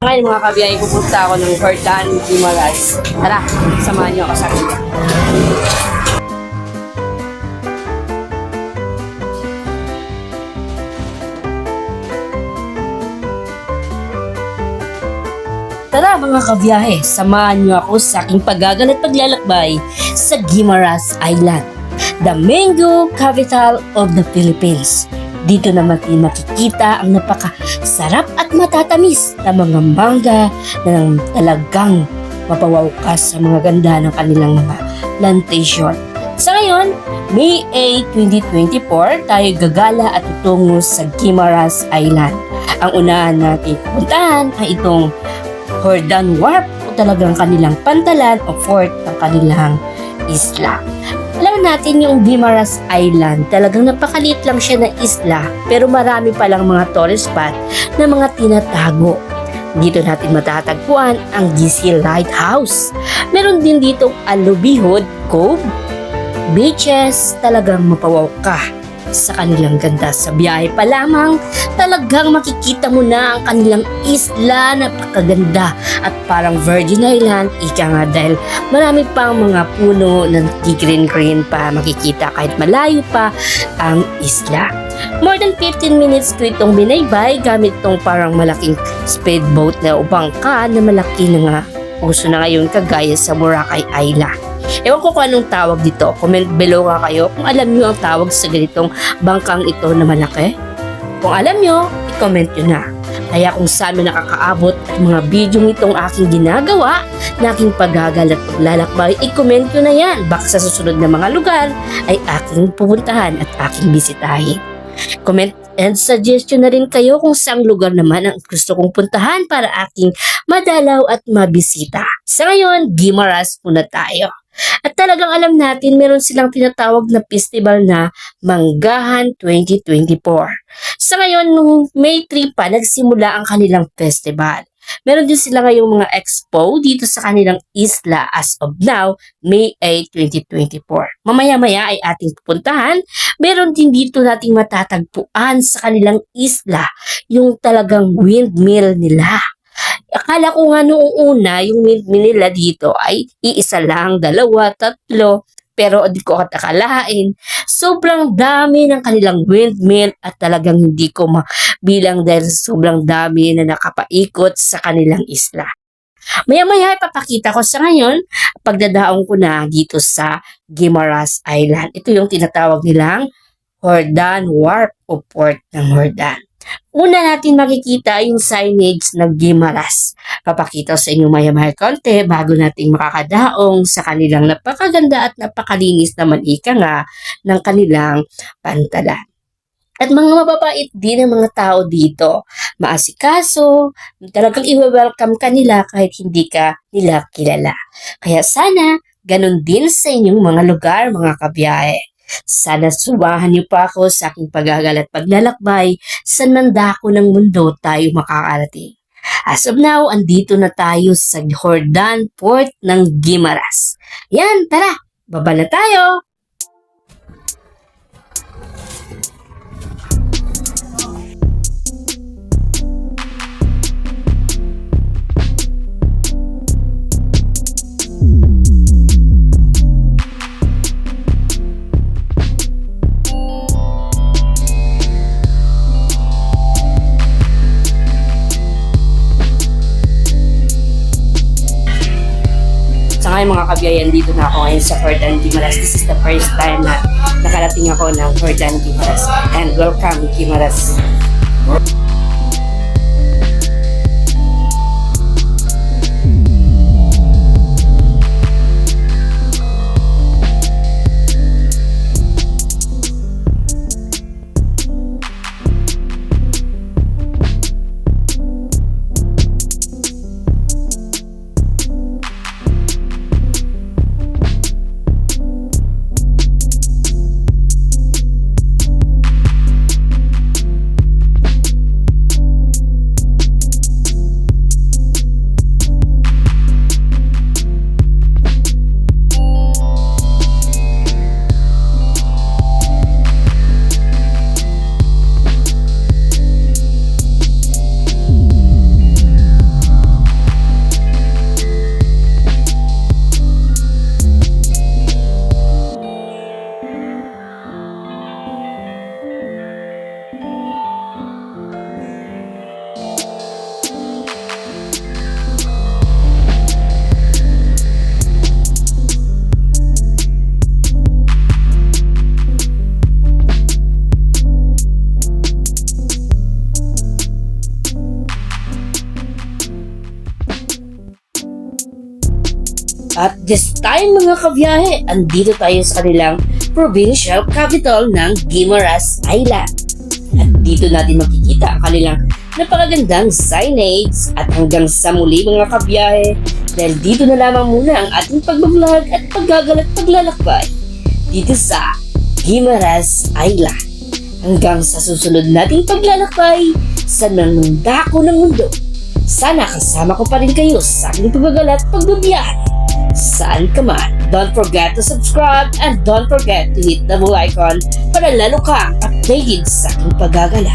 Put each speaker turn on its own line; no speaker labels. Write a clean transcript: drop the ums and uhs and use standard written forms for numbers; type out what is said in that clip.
Ngayon mga kabiyay, pupunta ako ng Hordan Guimaras. Tara, samahan niyo ako sa akin. Tara mga kabiyahe, samahan niyo ako sa aking paggagal at paglalakbay sa Guimaras Island, the mango capital of the Philippines. Dito naman makikita ang napakasarap at matatamis na mga mangga na talagang mapawaw ka sa mga ganda ng kanilang mga plantation. Sa ngayon, May 8, 2024, tayo gagala at tutungo sa Guimaras Island. Ang unahan natin pupuntahan ay itong Hordan Wharf o talagang kanilang pantalan o fort ng kanilang isla. Alam natin yung Guimaras Island, talagang napakaliit lang siya na isla pero marami palang mga tourist spot na mga tinatago. Dito natin matatagpuan ang GC Lighthouse. Meron din dito Alubihod Cove, beaches, talagang mapawaw ka sa kanilang ganda. Sa biyahe pa lamang, talagang makikita mo na ang kanilang isla, napakaganda at parang Virgin Island, ika nga dahil marami pang mga puno ng green pa makikita kahit malayo pa ang isla. More than 15 minutes ko itong binaybay gamit itong parang malaking speedboat na ubangka na malaki na nga uso na ngayon kagaya sa Boracay Island. Ewan ko kung anong tawag dito. Comment below nga kayo kung alam nyo ang tawag sa ganitong bangkang ito na malaki. Kung alam nyo, i-comment nyo na. Kaya kung sa amin nakakaabot at mga video itong aking ginagawa, na aking paggagal at paglalakbay, i-comment nyo na yan. Baka sa susunod na mga lugar ay aking pupuntahan at aking bisitahin. Comment and suggestion na rin kayo kung saang lugar naman ang gusto kong puntahan para aking madalaw at mabisita. Sa ngayon, Guimaras muna tayo. At talagang alam natin meron silang tinatawag na festival na Manggahan 2024. Sa ngayon, nung May 3 pa, nagsimula ang kanilang festival. Meron din sila ngayong mga expo dito sa kanilang isla as of now, May 8, 2024. Mamaya-maya ay ating pupuntahan. Meron din dito nating matatagpuan sa kanilang isla yung talagang windmill nila. Akala ko nga noong una, yung windmill nila dito ay iisa lang, dalawa, tatlo. Pero di ko akalain, sobrang dami ng kanilang windmill at talagang hindi ko mabilang dahil sobrang dami na nakapaikot sa kanilang isla. Maya-maya ipapakita ko sa ngayon pagdadaong ko na dito sa Guimaras Island. Ito yung tinatawag nilang Hordan Wharf o Port ng Hordan. Una natin makikita yung signage ng Guimaras. Papakita sa inyo maya-maya konti bago natin makakadaong sa kanilang napakaganda at napakalinis naman ika nga ng kanilang pantalan. At mga mababait din ang mga tao dito. Maasikaso, talagang i-welcome ka nila kahit hindi ka nila kilala. Kaya sana, ganun din sa inyong mga lugar, mga kabiyahe. Sana subahan niyo pa ako sa aking paggagal at paglalakbay sa mandako ng mundo tayo makakarating. As of now, andito na tayo sa Hordan Port ng Guimaras. Yan, tara, baba na tayo! Ngayon mga kabiyayan, dito na ako ngayon sa Hordan Guimaras. This is the first time na nakarating ako ng Hordan Guimaras. And welcome, Guimaras. At this time mga kabiyahe, andito tayo sa kanilang provincial capital ng Guimaras Island. At dito natin makikita ang kanilang napakagandang signage. At hanggang sa muli mga kabiyahe, dahil dito na lamang muna ang ating pagbablog at paggagal at paglalakbay dito sa Guimaras Island. Hanggang sa susunod nating paglalakbay sa nanundako ng mundo. Sana kasama ko pa rin kayo sa aking pagbagal at pagbabiyahe. Saan ka man, don't forget to subscribe and don't forget to hit the bell icon para lalo kang updated sa aking paggagala.